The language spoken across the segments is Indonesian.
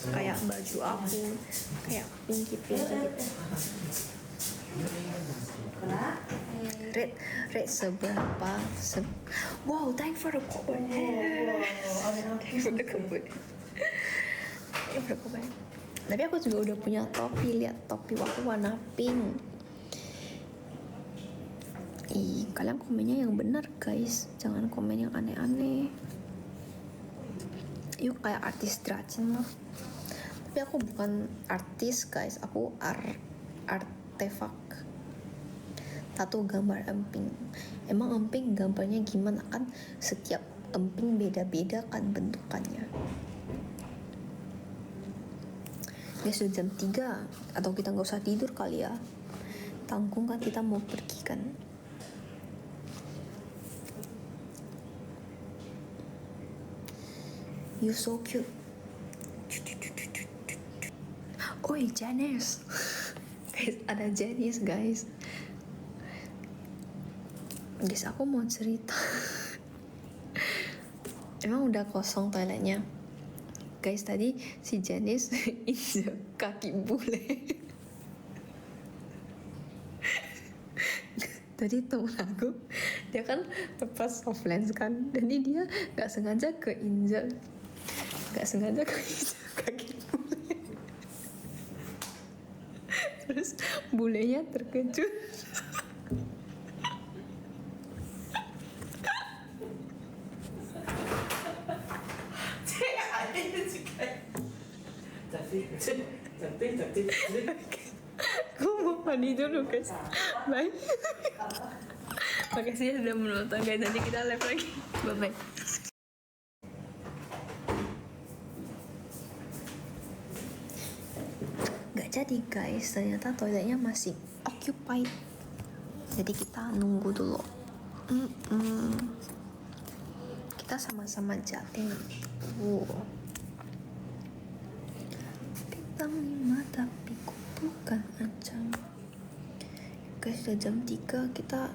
kayak baju aku kayak pinky gitu. Rate seberapa wow, thank for the comment. Thank for the comment. Tapi aku juga udah punya topi, lihat topi aku warna pink. Kalian komennya yang benar guys, jangan komen yang aneh-aneh. Yuk kayak artis Dracin lah. Tapi aku bukan artis guys, aku artefak. Tato gambar emping. Emang emping gambarnya gimana kan? Setiap emping beda-beda kan bentukannya. Guys, sudah jam 3 atau kita nggak usah tidur kali ya? Tanggung kan kita mau pergi kan? You so cute. Oi Janice. Guys, ada Janice guys. Guys, aku mau cerita. Emang udah kosong toiletnya. Guys, tadi si Janice injek kaki bule. Tadi temen aku, dia kan lepas softlens kan, jadi dia gak sengaja keinjek kaki bule. Terus bulenya terkejut. Gue mau mandi dulu guys. Bye. Makasih ya sudah menonton guys. Nanti kita live lagi. Bye bye. Gak jadi guys, ternyata toiletnya masih occupied. Jadi kita nunggu dulu. Kita sama-sama jating. Bintang 5 tapi ku bukan ancam. Guys, udah jam 3, kita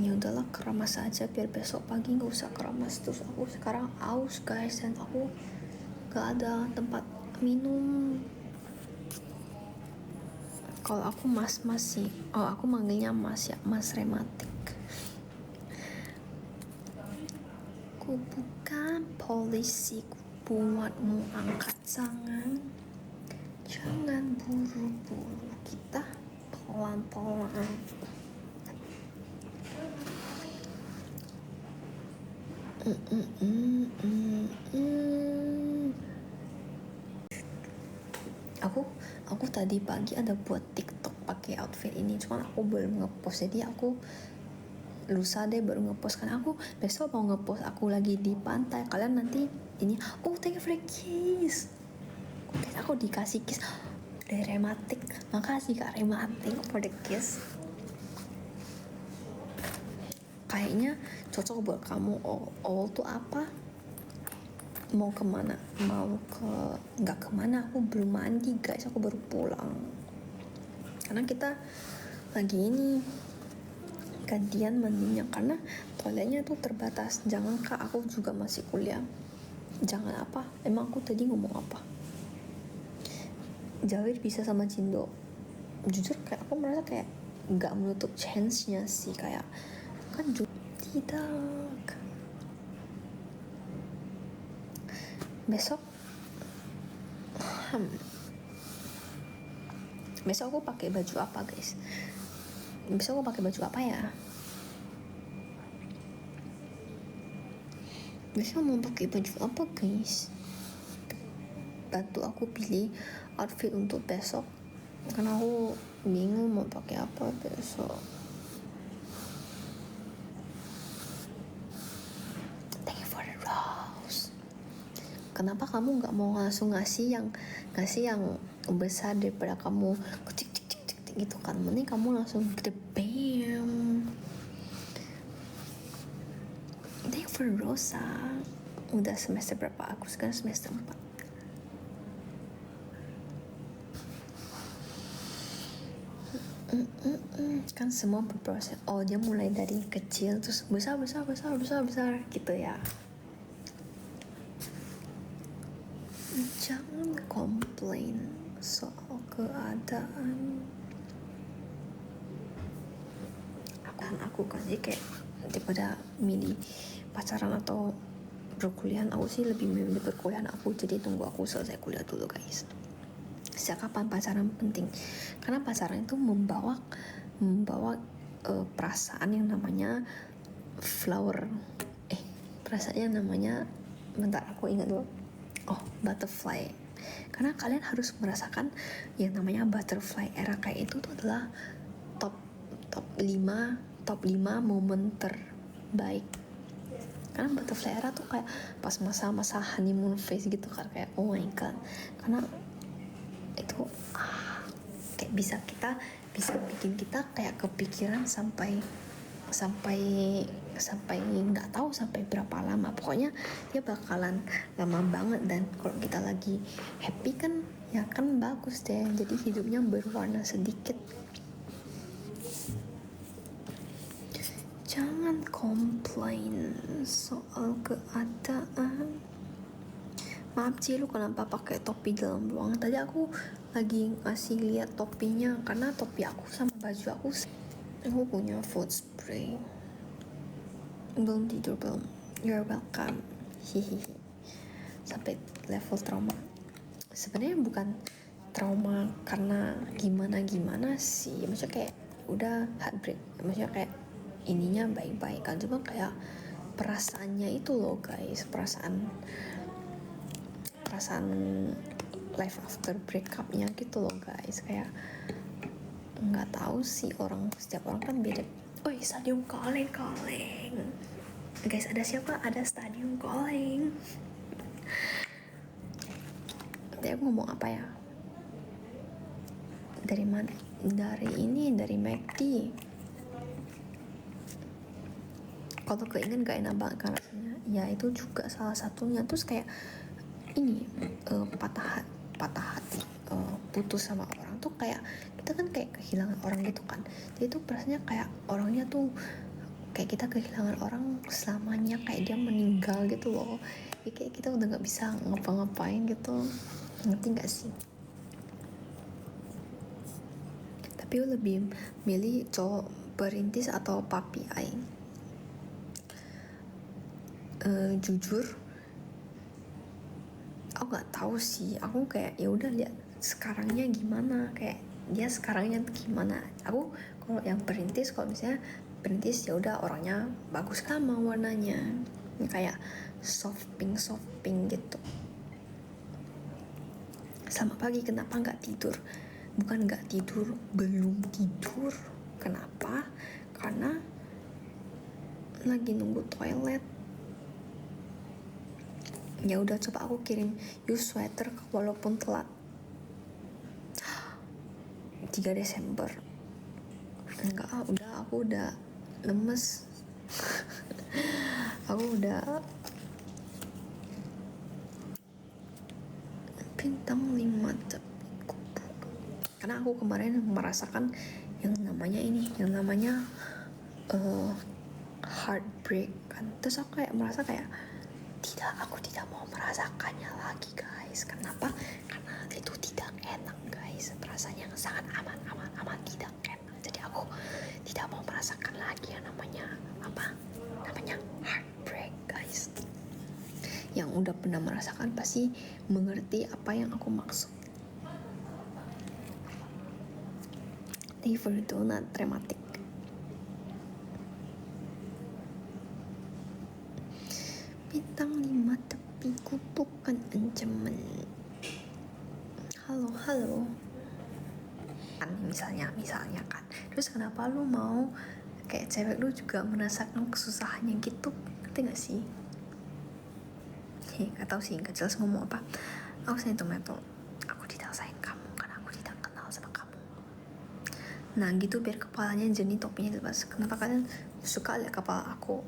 ya udahlah keramas aja biar besok pagi nggak usah keramas terus. Aku sekarang aus guys, dan aku gak ada tempat minum. Kalau aku mas sih, aku manggilnya mas ya, mas rematik. Ku bukan polisi, ku buatmu angkat tangan. Jangan buru-buru, kita pelan-pelan. Aku tadi pagi ada buat TikTok pakai outfit ini, cuman aku belum ngepost. Jadi aku lusa deh baru ngepost, kan aku besok mau ngepost aku lagi di pantai. Kalian nanti ini, thank you for the kiss. Aku dikasih kiss dari Rematik. Makasih Kak Rematik for the kiss. Kayaknya cocok buat kamu. All tuh apa? Mau kemana? Nggak kemana, aku belum mandi guys, aku baru pulang. Karena kita lagi ini gantian mandinya, karena toiletnya tuh terbatas. Jangan Kak, aku juga masih kuliah. Jangan apa? Emang aku tadi ngomong apa? Jawir bisa sama Cindo. Jujur kayak aku merasa kayak nggak menutup chance-nya sih, kayak kan tidak. Besok aku pakai baju apa guys? Besok aku pakai baju apa ya? Besok mau pakai baju apa guys? Bantu aku pilih outfit untuk besok, karena aku bingung mau pakai apa besok. Thank you for the rose. Kenapa kamu nggak mau langsung ngasih yang besar daripada kamu cik gitu kan? Mending kamu langsung gede, bam. Thank you for the rosa. Udah semester berapa? Aku sekarang semester 4. Kan semua berproses. Dia mulai dari kecil terus besar gitu ya. Jangan komplain soal keadaan aku kan, jadi kayak daripada milih pacaran atau berkuliahan, aku sih lebih memilih perkuliahan aku. Jadi tunggu aku selesai kuliah dulu guys. Sejak kapan pacaran penting? Karena pacaran itu membawa perasaan yang namanya flower, perasaan yang namanya, bentar aku ingat dulu, butterfly. Karena kalian harus merasakan yang namanya butterfly era kayak itu tuh adalah top 5 momen terbaik. Karena butterfly era tuh kayak pas masa-masa honeymoon phase gitu kan, kayak oh my god. Karena itu kayak bisa bikin kita kayak kepikiran sampai nggak tahu sampai berapa lama. Pokoknya dia bakalan lama banget. Dan kalau kita lagi happy kan ya kan bagus deh, jadi hidupnya berwarna sedikit. Jangan komplain soal keadaan. Maaf Ci, lu kenapa pakai topi dalam ruangan? Tadi aku lagi ngasih lihat topinya, karena topi aku sama baju aku punya food spray. Belum tidur belum? You're welcome. Hihihi. Sampai level trauma. Sebenarnya bukan trauma karena gimana sih, maksudnya kayak udah heartbreak, maksudnya kayak ininya baik-baik kan, cuma kayak perasaannya itu loh guys, perasaan life after breakupnya gitu loh guys. Kayak nggak tahu sih, setiap orang kan beda. Stadium calling guys, ada siapa? Ada stadium calling. Tadi aku ngomong apa ya? Dari mana? Dari McD. Kalau keinget gak enak banget kan rasanya. Ya itu juga salah satunya. Terus kayak ini patah hati, putus sama orang tuh kayak kita kan kayak kehilangan orang gitu kan. Jadi tuh perasaannya kayak orangnya tuh kayak kita kehilangan orang selamanya, kayak dia meninggal gitu loh. Jadi kayak kita udah nggak bisa ngapa-ngapain gitu, ngerti nggak sih? Tapi lebih milih cowok perintis atau papi ai? Jujur aku nggak tahu sih. Aku kayak ya udah lihat sekarangnya gimana, kayak dia sekarangnya gimana. Aku kalau yang perintis, kalau misalnya perintis ya udah orangnya bagus sama warnanya, kayak soft pink gitu. Selamat pagi, kenapa nggak tidur? Bukan nggak tidur, belum tidur. Kenapa? Karena lagi nunggu toilet. Ya udah, coba aku kirim you sweater walaupun telat. 3 Desember. Enggak, aku udah lemes. Aku udah bintang 5 tapi karena aku kemarin merasakan yang namanya heartbreak kan. Terus aku kayak merasa kayak aku tidak mau merasakannya lagi guys. Kenapa? Karena itu tidak enak guys, perasaan yang sangat amat tidak enak. Jadi aku tidak mau merasakan lagi yang namanya heartbreak guys. Yang udah pernah merasakan pasti mengerti apa yang aku maksud. Never donut dramatic. Bintang 5 tapi kutukan ancaman. Halo kan, misalnya kan. Terus kenapa lu mau kayak cewek lu juga merasakan kesusahannya gitu, ngerti gak sih? Gak tau sih, gak jelas ngomong apa. Aku sayang tomato, aku tidak sayang kamu karena aku tidak kenal sama kamu. Nah gitu, biar kepalanya jernih, topinya lepas. Kenapa kalian suka lihat kepala aku?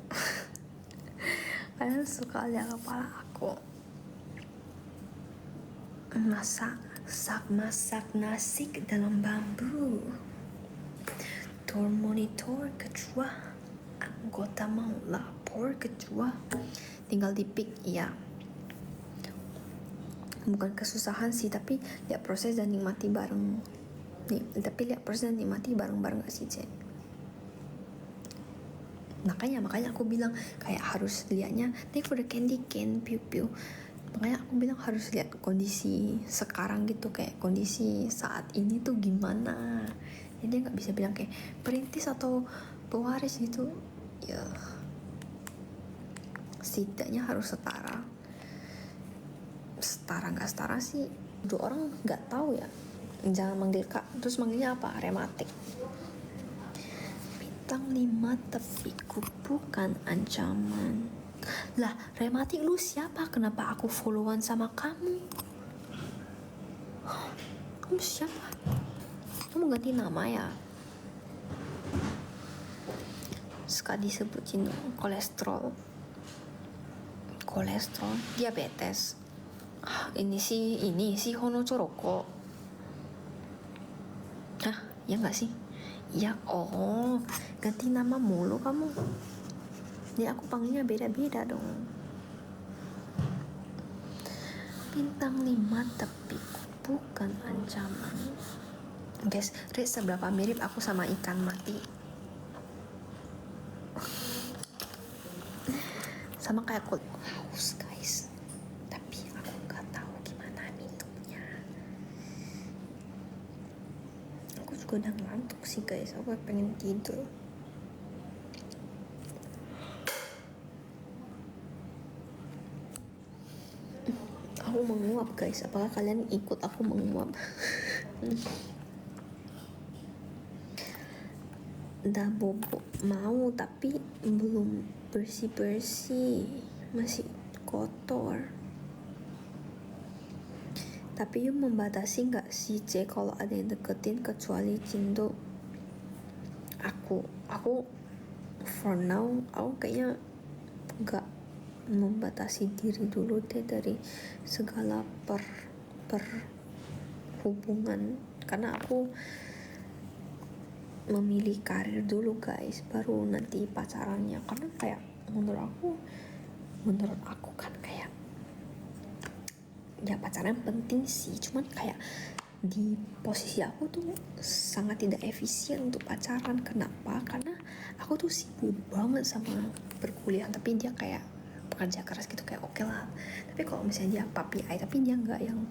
Kalian suka lihat kepala aku? Masak nasi ke dalam bambu. Monitor kecoa, anggota mau lapor kecoa. Tinggal di pick, ya. bukan kesusahan sih, tapi lihat proses dan nikmati bareng nih, tapi lihat proses dan nikmati bareng-bareng gak sih Cek? Makanya aku bilang kayak harus lihatnya take for the candy cane piu piu. Makanya aku bilang harus lihat kondisi sekarang gitu, kayak kondisi saat ini tuh gimana. Jadi nggak bisa bilang kayak perintis atau pewaris gitu ya, setidaknya harus setara nggak setara sih dua orang nggak tahu ya. Jangan manggil kak, terus manggilnya apa, rematik. Bintang 5 tepiku bukan ancaman. Lah rematik lu siapa, kenapa aku followan sama kamu? Kamu siapa? Kamu ganti nama ya? Suka disebutin kolesterol, diabetes. Ini sih Hono Coroko. Hah, ya nggak sih? Ya, oh, ganti nama mulu kamu. Jadi aku panggilnya beda-beda dong. Bintang 5 tapi bukan ancaman. Guys, Riz, seberapa mirip aku sama ikan mati? Sama kayak kulit haus guys, tapi aku nggak tahu gimana minumnya. Aku juga udah ngantuk sih guys, aku pengen tidur. Aku menguap guys, apakah kalian ikut aku menguap? Udah bobo mau tapi belum bersih-bersih, masih kotor. Tapi yuk membatasi gak sih C kalau ada yang deketin kecuali Cindo? Aku for now aku kayaknya gak membatasi diri dulu deh dari segala hubungan, karena aku memilih karir dulu guys, baru nanti pacarannya. Karena kayak menurut aku kan kayak ya pacaran penting sih, cuman kayak di posisi aku tuh sangat tidak efisien untuk pacaran. Kenapa? Karena aku tuh sibuk banget sama perkuliahan, tapi dia kayak pekerja keras gitu, kayak oke lah. Tapi kalau misalnya dia papi ay tapi dia nggak yang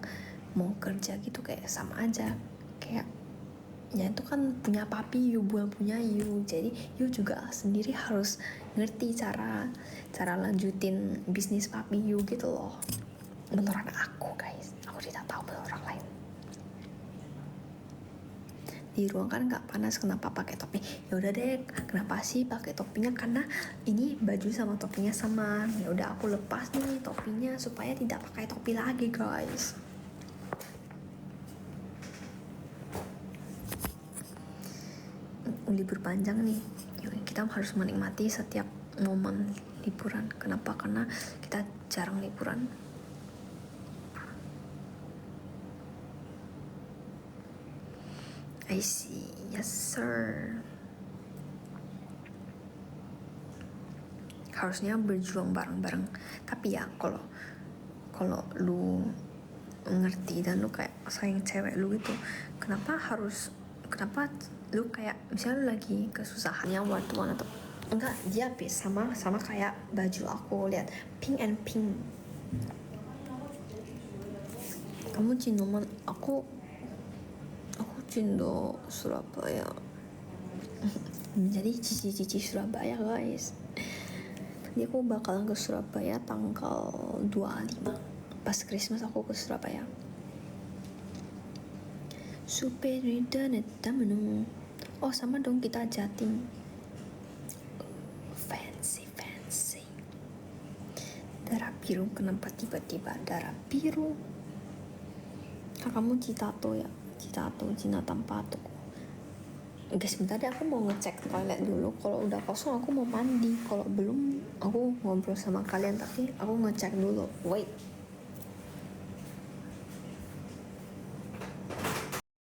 mau kerja gitu, kayak sama aja. Kayak ya itu kan punya papi you, bukan punya you. Jadi you juga sendiri harus ngerti cara lanjutin bisnis papi you gitu loh. Menurut aku guys, aku tidak tahu menurut orang lain. Di ruang kan nggak panas, kenapa pakai topi? Ya udah deh, kenapa sih pakai topinya? Karena ini baju sama topinya sama. Ya udah aku lepas nih topinya supaya tidak pakai topi lagi guys. Libur panjang nih, kita harus menikmati setiap momen liburan. Kenapa? Karena kita jarang liburan. I see, yes sir. Harusnya berjuang bareng-bareng. Tapi ya kalau lu ngerti dan lu kayak sayang cewek lu gitu, kenapa lu kayak misalnya lu lagi kesusahannya one atau enggak, dia sama kayak baju aku, lihat pink and pink. Kamu ciuman aku Cindo Surabaya. Jadi cici Surabaya guys. Jadi aku bakalan ke Surabaya tanggal 25. Pas Christmas aku ke Surabaya. Superida netamenu. Oh sama dong, kita Jatim. Fancy. Darah biru, kenapa tiba-tiba darah biru? Kamu Citato ya? Cina Tampato. Guys, sebentar deh, aku mau ngecek toilet dulu. Kalau udah kosong aku mau mandi. Kalau belum aku ngobrol sama kalian, tapi aku ngecek dulu. Wait.